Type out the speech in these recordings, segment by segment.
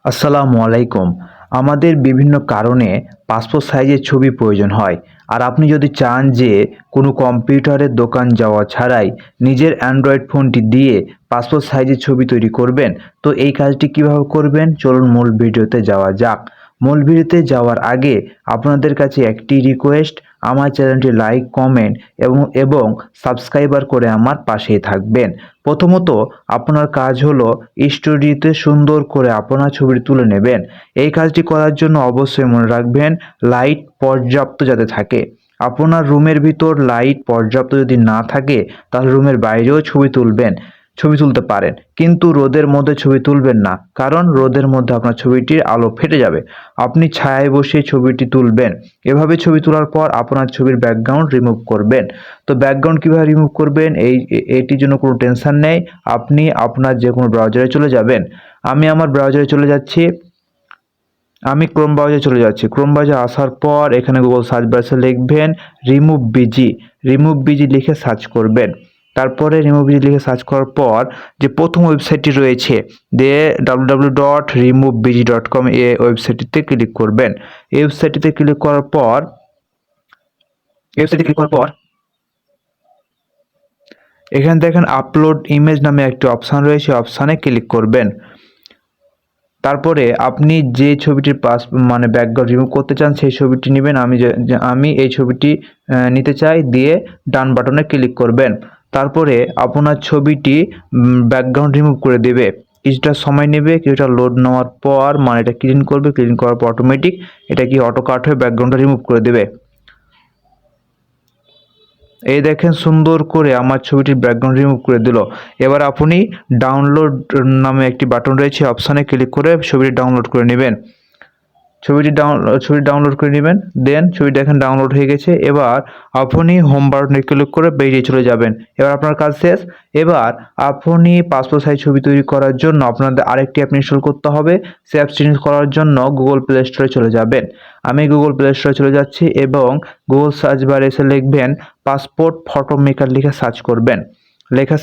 আসসালামু আলাইকুম। আমাদের বিভিন্ন কারণে পাসপোর্ট সাইজের ছবি প্রয়োজন হয়। আর আপনি যদি চান যে কোনো কম্পিউটারের দোকান যাওয়া ছাড়াই নিজের অ্যান্ড্রয়েড ফোনটি দিয়ে পাসপোর্ট সাইজের ছবি তৈরি করবেন, তো এই কাজটি কিভাবে করবেন চলুন মূল ভিডিওতে যাওয়া যাক। মূল ভিডিওতে যাওয়ার আগে আপনাদের কাছে একটি রিকোয়েস্ট, আমার চ্যানেলটি লাইক, কমেন্ট এবং সাবস্ক্রাইবার করে আমার পাশেই থাকবেন। প্রথমত আপনার কাজ হলো স্টুডিওতে সুন্দর করে আপনার ছবিটি তুলে নেবেন। এই কাজটি করার জন্য অবশ্যই মনে রাখবেন লাইট পর্যাপ্ত যাতে থাকে। আপনার রুমের ভিতর লাইট পর্যাপ্ত যদি না থাকে তাহলে রুমের বাইরেও ছবি তুলতে পারেন, কিন্তু রোদের মধ্যে ছবি তুলবেন না, কারণ রোদের মধ্যে আপনার ছবিটির আলো ফেটে যাবে। আপনি ছায়ায় বসে ছবিটি তুলবেন। এভাবে ছবি তোলার পর আপনার ছবির ব্যাকগ্রাউন্ড রিমুভ করবেন। তো ব্যাকগ্রাউন্ড কীভাবে রিমুভ করবেন এটির জন্য কোনো টেনশন নেই। আপনি আপনার যে কোনো ব্রাউজারে চলে যাবেন। আমি আমার ব্রাউজারে চলে যাচ্ছি। আমি ক্রোম ব্রাউজারে চলে যাচ্ছি। ক্রোম ব্রাউজারে আসার পর এখানে গুগল সার্চ বারে লিখবেন রিমুভ বিজি লিখে সার্চ করবেন। তারপরে রিমুভ বিজি লিখে সার্চ করার পর যে প্রথম ওয়েবসাইটটি রয়েছে www.removebg.com, এই ওয়েবসাইটটিতে ক্লিক করবেন। এই ওয়েবসাইটটিতে ক্লিক করার পর এখানে দেখেন আপলোড ইমেজ নামে একটি অপশান রয়েছে, অপশানে ক্লিক করবেন। তারপরে আপনি যে ছবিটির ব্যাকগ্রাউন্ড রিমুভ করতে চান সেই ছবিটি নেবেন। আমি এই ছবিটি নিতে চাই, দিয়ে ডান বাটনে ক্লিক করবেন। তারপরে আপনার ছবিটি ব্যাকগ্রাউন্ড রিমুভ করে দেবে। কিছুটা সময় নেবে, কিছুটা লোড নেওয়ার পর এটা ক্লিন করার পর অটোমেটিক এটা কি অটো কাট হয়ে ব্যাকগ্রাউন্ডটা রিমুভ করে দেবে। এই দেখেন সুন্দর করে আমার ছবিটির ব্যাকগ্রাউন্ড রিমুভ করে দিল। এবার আপনি ডাউনলোড নামে একটি বাটন রয়েছে, অপশানে ক্লিক করে ছবিটি ডাউনলোড করে নেবেন। ছবিটি ডাউনলোড করে নেবেন। দেন ছবি দেখেন ডাউনলোড হয়ে গেছে। এবার আপনি হোম বাটনে ক্লিক করে বেরিয়ে চলে যাবেন। এবার আপনার কাজ শেষ। এবার আপনি পাসপোর্ট সাইজ ছবি তৈরি করার জন্য আপনাদের আরেকটি অ্যাপ ইনস্টল করতে হবে। সেই অ্যাপটি ইনস্টল করার জন্য গুগল প্লে স্টোরে চলে যাবেন। আমি গুগল প্লে স্টোরে চলে যাচ্ছি এবং গুগল সার্চ বারে এসে লিখবেন পাসপোর্ট ফটো মেকার লিখে সার্চ করবেন।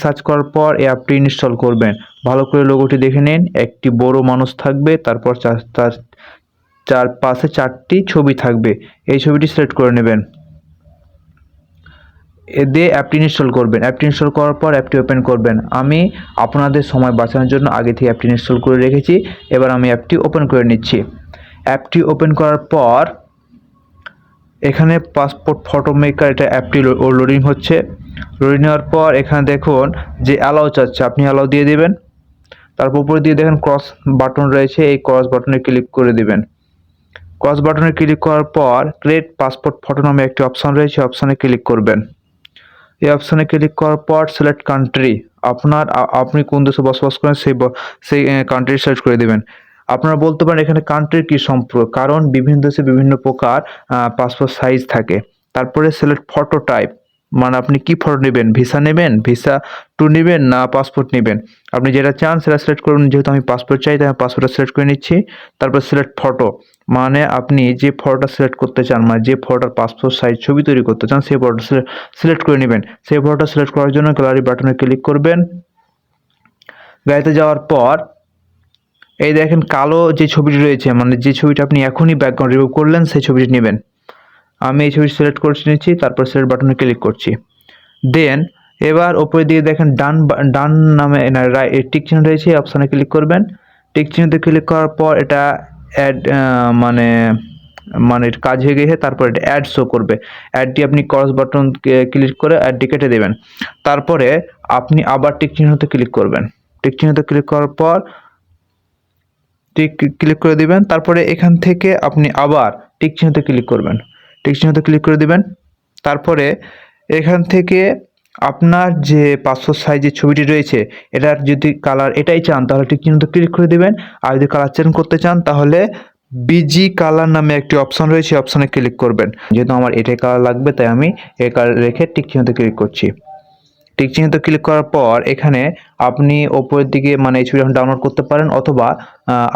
সার্চ করার পর এই অ্যাপটি ইনস্টল করবেন। ভালো করে লোগোটি দেখে নিন, একটি বড় মানুষ থাকবে, তারপর তার চারপাশে চারটি ছবি থাকবে। এই ছবিটি সিলেক্ট করে নেবেন। দিয়ে অ্যাপটি ইনস্টল করবেন। অ্যাপটি ইনস্টল করার পর অ্যাপটি ওপেন করবেন। আমি আপনাদের সময় বাঁচানোর জন্য আগে থেকে অ্যাপটি ইনস্টল করে রেখেছি। এবার আমি অ্যাপটি ওপেন করে নিচ্ছি। অ্যাপটি ওপেন করার পর এখানে পাসপোর্ট ফটো মেকার এটা অ্যাপটি লোডিং হচ্ছে। লোডিং নেওয়ার পর এখানে দেখুন যে অ্যালাউ চাচ্ছে, আপনি অ্যালাউ দিয়ে দেবেন। তারপর উপরে দিয়ে দেখেন ক্রস বাটন রয়েছে, এই ক্রস বাটনে ক্লিক করে দিবেন। ক্রস বাটনে ক্লিক করার পর ক্রিয়েট পাসপোর্ট ফটো নামে একটি অপশান রয়েছে, অপশানে ক্লিক করবেন। এই অপশানে ক্লিক করার পর সিলেক্ট কান্ট্রি, আপনি কোন দেশে বসবাস করেন সেই কান্ট্রি সিলেক্ট করে দেবেন। আপনারা বলতে পারেন এখানে কান্ট্রির কী সম্পর্ক, কারণ বিভিন্ন দেশে বিভিন্ন প্রকার পাসপোর্ট সাইজ থাকে। তারপরে সিলেক্ট ফটো টাইপ, আপনি কি ফটো নেবেন, ভিসা নেবেন, ভিসা টু নেবেন, না পাসপোর্ট নেবেন, আপনি যেটা চান সেটা সিলেক্ট করুন। যেহেতু আমি পাসপোর্ট চাই তাই আমি পাসপোর্টটা সিলেক্ট করে নিচ্ছি। তারপর সিলেক্ট ফটো, আপনি যে ফটোটা সিলেক্ট করতে চান, যে ফটোটার পাসপোর্ট সাইজ ছবি তৈরি করতে চান সেই ফটোটা সিলেক্ট করে নেবেন। সেই ফটোটা সিলেক্ট করার জন্য গ্যালারি বাটনে ক্লিক করবেন। গ্যালারিতে যাওয়ার পর এই দেখেন কালো যে ছবিটি রয়েছে, যে ছবিটা আপনি এখনই ব্যাকগ্রাউন্ড রিমুভ করলেন সেই ছবিটি নেবেন। আমি এই ছবিটি সিলেক্ট করে নিচ্ছি, তারপর সিলেক্ট বাটনে ক্লিক করছি। দেন এবার ওপরে দিয়ে দেখেন ডান নামে টিক চিহ্ন রয়েছে, অপশানে ক্লিক করবেন। টিক চিহ্নতে ক্লিক করার পর এটা অ্যাড কাজ হয়ে গেছে। তারপর এটা অ্যাড শো করবে। অ্যাডটি আপনি ক্রস বাটন ক্লিক করে অ্যাডটি কেটে দেবেন। তারপরে আপনি আবার টিক চিহ্নতে ক্লিক করবেন। টিক চিহ্নতে ক্লিক করার পর ক্লিক করে দিবেন। তারপরে এখান থেকে আপনি আবার টিক চিহ্নতে ক্লিক করবেন। টিক চিহ্নতে ক্লিক করে দিবেন। তারপরে এখান থেকে আপনার যে পাসপোর্ট সাইজের ছবিটি রয়েছে এটার যদি কালার এটাই চান তাহলে টিক চিহ্নতে ক্লিক করে দিবেন। আর যদি কালার চেঞ্জ করতে চান তাহলে বিজি কালার নামে একটি অপশন রয়েছে, অপশনে ক্লিক করবেন। যেহেতু আমার এটাই কালার লাগবে তাই আমি এই কালার রেখে টিক চিহ্নতে ক্লিক করছি। টিক চিহ্নতে ক্লিক করার পর এখানে আপনি ওপরের দিকে এই ছবি ডাউনলোড করতে পারেন, অথবা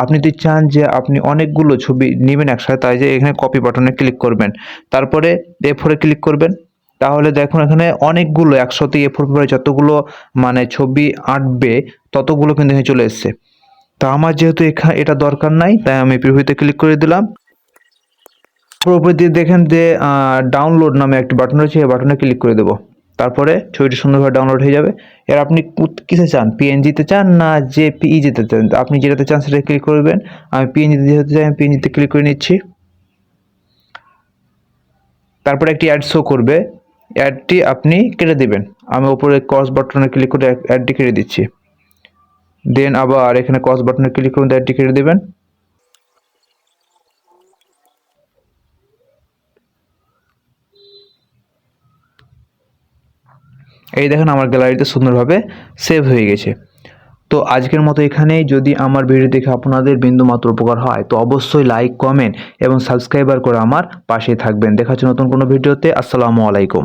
আপনি যদি চান যে আপনি অনেকগুলো ছবি নেবেন একসাথে, তাই যে এখানে কপি বাটনে ক্লিক করবেন। তারপরে A4 ক্লিক করবেন। তাহলে দেখুন এখানে অনেকগুলো একসাথে A4 পেপারে যতগুলো ছবি আঁটবে ততগুলো কিন্তু এখানে চলে এসছে। তা আমার যেহেতু এটা দরকার নাই, তাই আমি প্রিভিউতে ক্লিক করে দিলাম। উপরে দিয়ে দেখেন যে ডাউনলোড নামে একটি বাটন রয়েছে, এই বাটনে ক্লিক করে দেবো। তারপরে ছবিটি সুন্দরভাবে ডাউনলোড হয়ে যাবে। এর আপনি কিসে চান, পিএনজিতে চান না জেপিইজিতে চান? আপনি যেটাতে চান সেটা ক্লিক করবেন। আমি পিএনজিতে যেহেতু চাই, আমি পিএনজিতে ক্লিক করে নিচ্ছি। তারপরে একটি অ্যাড শো করবে, অ্যাডটি আপনি কেটে দেবেন। আমি উপরে ক্রস বাটনে ক্লিক করে অ্যাডটি কেটে দিচ্ছি। দেন আবার এখানে ক্রস বাটনে ক্লিক করে অ্যাডটি কেটে দেবেন। এই দেখেন আমার গ্যালারিতে সুন্দরভাবে সেভ হয়ে গেছে। তো আজকের মতো এখানেই। যদি আমার ভিডিও দেখে আপনাদের বিন্দুমাত্র উপকার হয় তো অবশ্যই লাইক, কমেন্ট এবং সাবস্ক্রাইবার করে আমার পাশে থাকবেন। দেখা হচ্ছে নতুন কোনো ভিডিওতে। আসসালামু আলাইকুম।